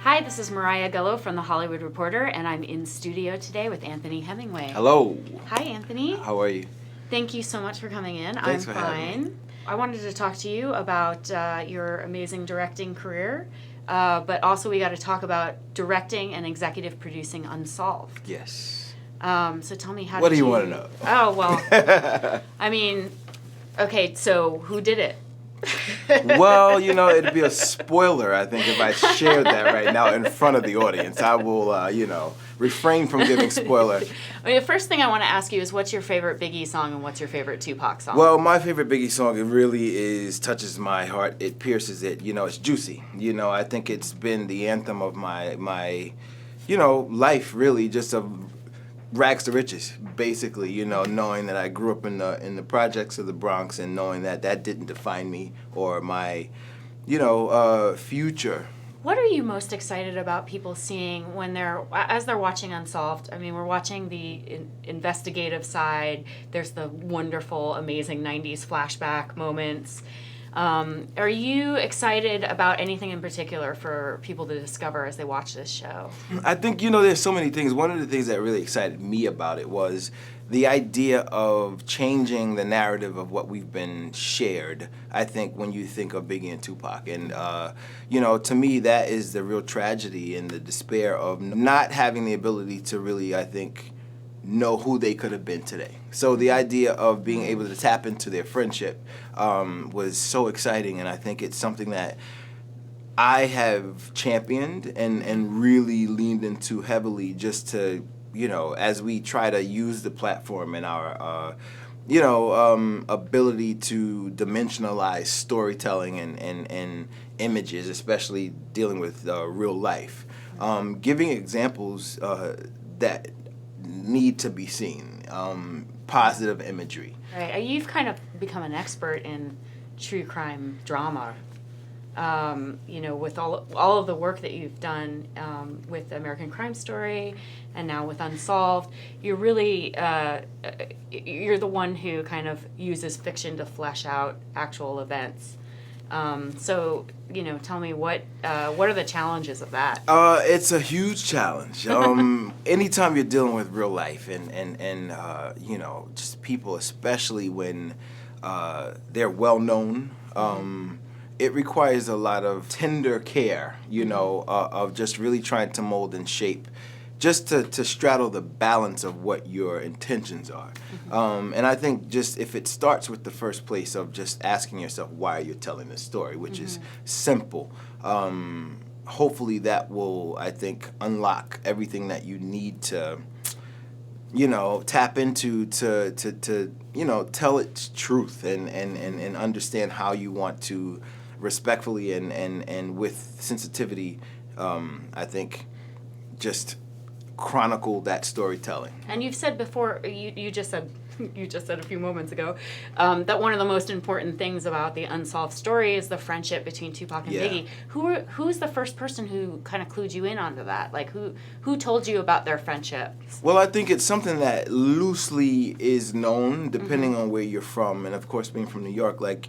Hi, this is Mariah Gullo from The Hollywood Reporter, and I'm in studio today with Anthony Hemingway. Hello. Hi, Anthony. How are you? Thank you so much for coming in. Thanks I'm for having me. I wanted to talk to you about your amazing directing career, but also we got to talk about directing and executive producing Unsolved. Yes. So tell me how. What do you want to know? Oh well, I mean, okay. So who did it? Well, it'd be a spoiler, I think, if I shared that right now in front of the audience. I will, refrain from giving spoiler. I mean, the first thing I want to ask you is, what's your favorite Biggie song and what's your favorite Tupac song? Well, my favorite Biggie song, it really touches my heart. It pierces it. It's juicy. I think it's been the anthem of my life, really, just of rags to riches, basically, knowing that I grew up in the projects of the Bronx and knowing that didn't define me or my, future. What are you most excited about people seeing as they're watching Unsolved? I mean, we're watching the investigative side. There's the wonderful, amazing 90s flashback moments. Are you excited about anything in particular for people to discover as they watch this show? I think, there's so many things. One of the things that really excited me about it was the idea of changing the narrative of what we've been shared, I think, when you think of Biggie and Tupac. And, to me, that is the real tragedy and the despair of not having the ability to really, I think, know who they could have been today. So the idea of being able to tap into their friendship was so exciting, and I think it's something that I have championed and really leaned into heavily just to, as we try to use the platform and our, ability to dimensionalize storytelling and images, especially dealing with real life. Giving examples that need to be seen, positive imagery. Right. You've kind of become an expert in true crime drama. With all of the work that you've done with American Crime Story and now with Unsolved, you're really you're the one who kind of uses fiction to flesh out actual events. So, tell me what are the challenges of that? It's a huge challenge. Anytime you're dealing with real life and just people, especially when they're well known, it requires a lot of tender care, of just really trying to mold and shape, just to straddle the balance of what your intentions are. And I think just if it starts with the first place of just asking yourself why you're telling this story, which is simple, hopefully that will, I think, unlock everything that you need to, tap into to tell its truth and understand how you want to respectfully and with sensitivity, I think, just chronicle that storytelling. And you've said before, you just said a few moments ago, that one of the most important things about the Unsolved story is the friendship between Tupac and Biggie. Who's the first person who kind of clued you in onto that? Like, who told you about their friendship? Well, I think it's something that loosely is known depending on where you're from, and of course, being from New York, like,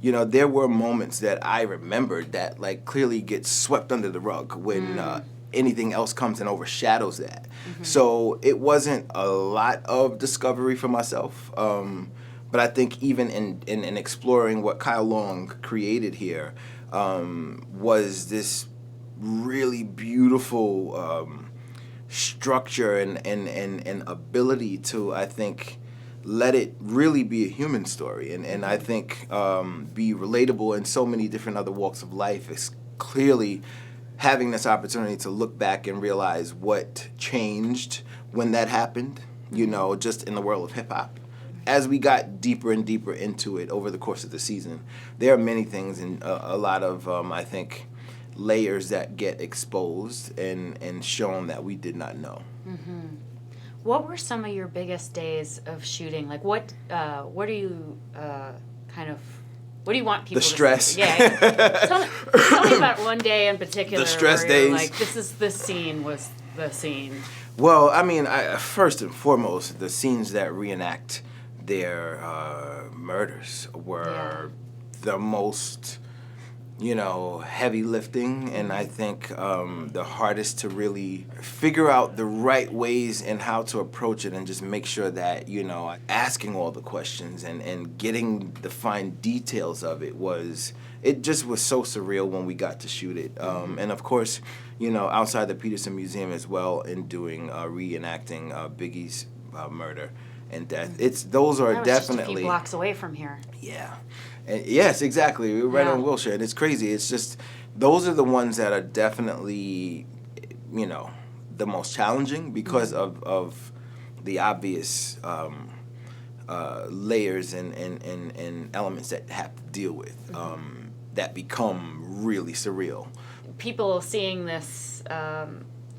there were moments that I remembered that, like, clearly get swept under the rug when anything else comes and overshadows that. So it wasn't a lot of discovery for myself, but I think even in exploring what Kyle Long created here was this really beautiful structure and ability to, I think, let it really be a human story and I think be relatable in so many different other walks of life. It's clearly having this opportunity to look back and realize what changed when that happened, just in the world of hip-hop. As we got deeper and deeper into it over the course of the season, there are many things and a lot of, I think, layers that get exposed and shown that we did not know. What were some of your biggest days of shooting? Like, what do you what do you want people to see? The stress. Yeah. tell me about one day in particular. The stress where you're days. Like, this scene was the scene. Well, I mean, first and foremost, the scenes that reenact their murders were the most heavy lifting, and I think the hardest to really figure out the right ways and how to approach it, and just make sure that, asking all the questions and getting the fine details of it just was so surreal when we got to shoot it. And of course, outside the Peterson Museum as well, in doing reenacting Biggie's murder and death. Those are That was definitely just a few blocks away from here. Yeah. And yes, exactly. We were right on Wilshire, and it's crazy. It's just those are the ones that are definitely, the most challenging because of the obvious layers and elements that have to deal with that become really surreal. People seeing this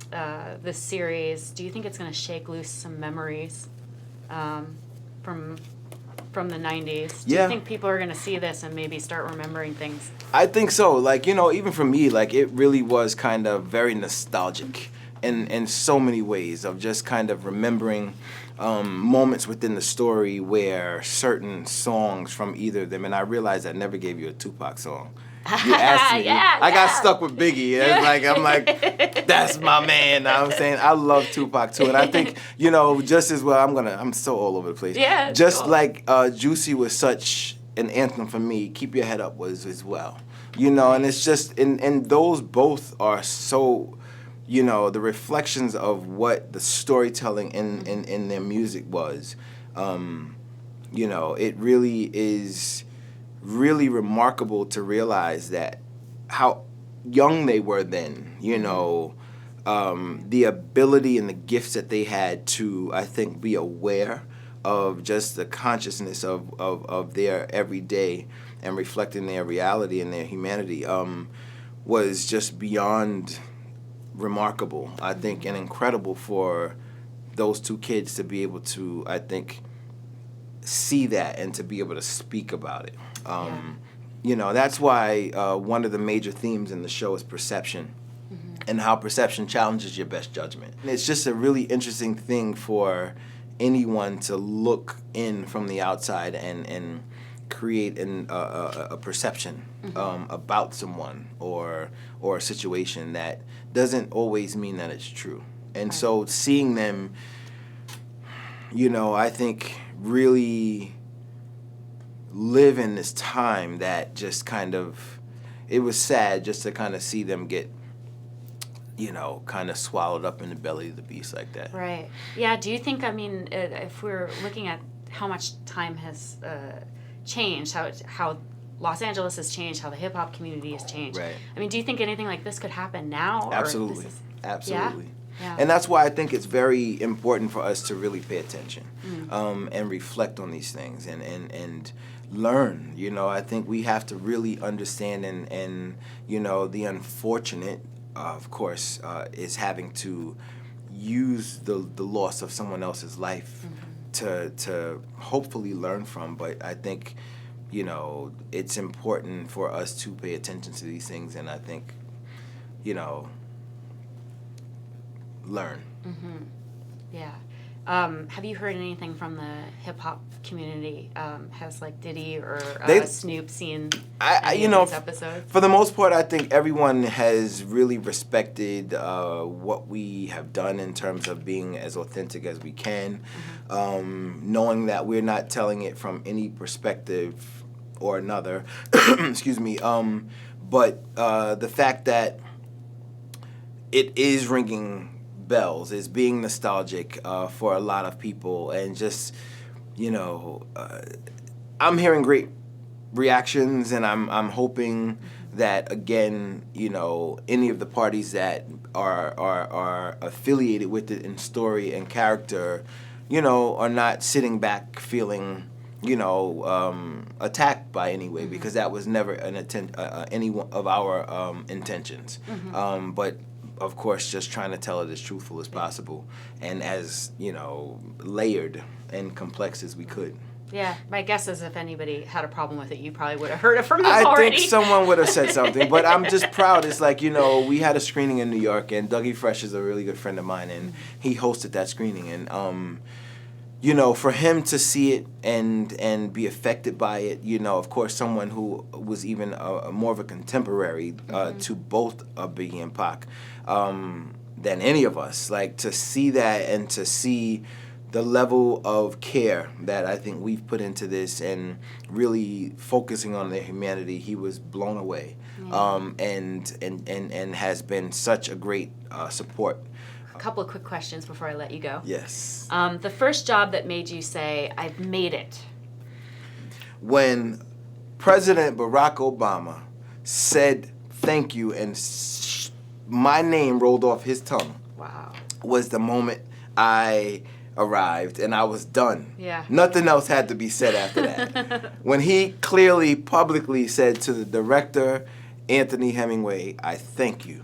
this series, do you think it's going to shake loose some memories from the 90s? Do you think people are going to see this and maybe start remembering things? I think so. Even for me, it really was kind of very nostalgic in so many ways, of just kind of remembering moments within the story where certain songs from either of them, and I realized I never gave you a Tupac song. You asked me. I got stuck with Biggie. I'm like, that's my man. Know what I'm saying? I love Tupac too. And I think, just as well, I'm so all over the place. Yeah. Just cool. Like Juicy was such an anthem for me, Keep Your Head Up was as well. And it's just, and those both are so, the reflections of what the storytelling in their music was. It really is really remarkable to realize that how young they were then, the ability and the gifts that they had to, I think, be aware of just the consciousness of their everyday and reflecting their reality and their humanity was just beyond remarkable, I think, and incredible for those two kids to be able to, I think, see that and to be able to speak about it. That's why one of the major themes in the show is perception, and how perception challenges your best judgment. And it's just a really interesting thing for anyone to look in from the outside and create a perception about someone or a situation that doesn't always mean that it's true. And so seeing them, I think really live in this time that just kind of, it was sad just to kind of see them get, kind of swallowed up in the belly of the beast like that. Right. Yeah, do you think, if we're looking at how much time has changed, how Los Angeles has changed, how the hip-hop community has changed. Right. Do you think anything like this could happen now? Absolutely. Absolutely. Yeah? And that's why I think it's very important for us to really pay attention and reflect on these things and learn. I think we have to really understand and the unfortunate, of course, is having to use the loss of someone else's life to hopefully learn from. But I think, it's important for us to pay attention to these things, and I think, learn. Yeah. Have you heard anything from the hip hop community? Has Diddy or Snoop seen any of these episodes? For the most part, I think everyone has really respected what we have done in terms of being as authentic as we can, knowing that we're not telling it from any perspective or another. Excuse me. But the fact that it is ringing bells, is being nostalgic for a lot of people, and just I'm hearing great reactions, and I'm hoping that again any of the parties that are affiliated with it in story and character are not sitting back feeling attacked by any way, because that was never any of our intentions. But of course, just trying to tell it as truthful as possible and as, layered and complex as we could. Yeah, my guess is if anybody had a problem with it, you probably would have heard it from them already. I think someone would have said something, but I'm just proud. It's we had a screening in New York, and Dougie Fresh is a really good friend of mine, and he hosted that screening, and you know, for him to see it and be affected by it, you know, of course, someone who was even more of a contemporary to both Biggie and Pac than any of us, like to see that and to see the level of care that I think we've put into this and really focusing on their humanity, he was blown away, and has been such a great support. A couple of quick questions before I let you go. Yes. The first job that made you say, I've made it. When President Barack Obama said thank you and my name rolled off his tongue. Wow. Was the moment I arrived and I was done. Yeah. Nothing else had to be said after that. When he clearly, publicly said to the director, Anthony Hemingway, I thank you.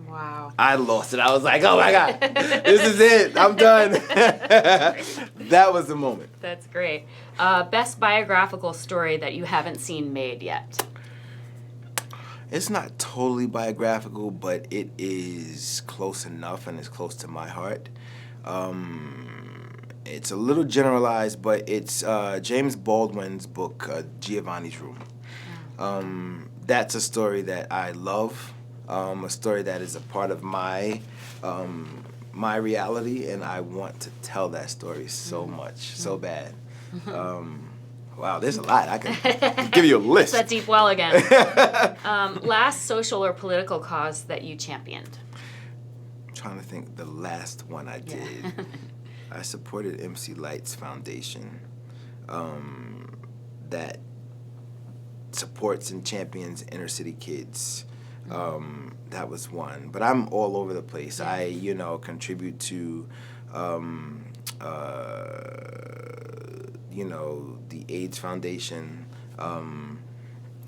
Wow. I lost it. I was like, oh my God, this is it. I'm done. That was the moment. That's great. Best biographical story that you haven't seen made yet? It's not totally biographical, but it is close enough and it's close to my heart. It's a little generalized, but it's James Baldwin's book, Giovannis Room. That's a story that I love, a story that is a part of my reality, and I want to tell that story so much, so bad. Wow, there's a lot. I can give you a list. It's that deep well again. Last social or political cause that you championed? I'm trying to think the last one I did. Yeah. I supported MC Light's foundation that supports and champions inner city kids. That was one. But I'm all over the place. Yeah. I, you know, contribute to you know, the AIDS Foundation.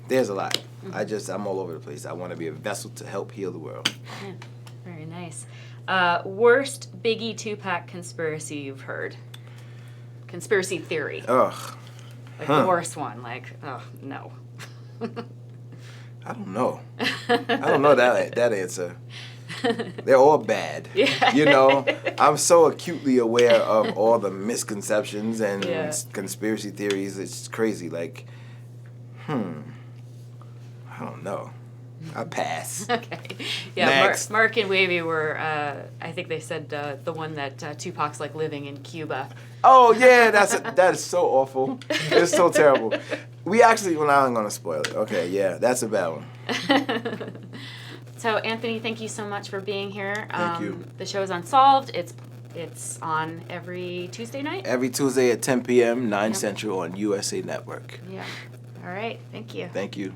There's a lot. I'm all over the place. I want to be a vessel to help heal the world. Yeah, very nice. Worst Biggie Tupac conspiracy you've heard? Conspiracy theory. Ugh. Like the worst one. Like, oh, no. I don't know. I don't know that answer. They're all bad. Yeah. You know, I'm so acutely aware of all the misconceptions and conspiracy theories. It's crazy. Like, I don't know. I pass. Okay. Yeah, Next. Mark and Wavy were, I think they said the one that Tupac's like living in Cuba. Oh, yeah, that is so awful. It's so terrible. We actually, well, I'm going to spoil it. Okay, yeah, that's a bad one. So, Anthony, thank you so much for being here. Thank you. The show is Unsolved. It's on every Tuesday night? Every Tuesday at 10 p.m., 9 Central on USA Network. Yeah. All right. Thank you. Thank you.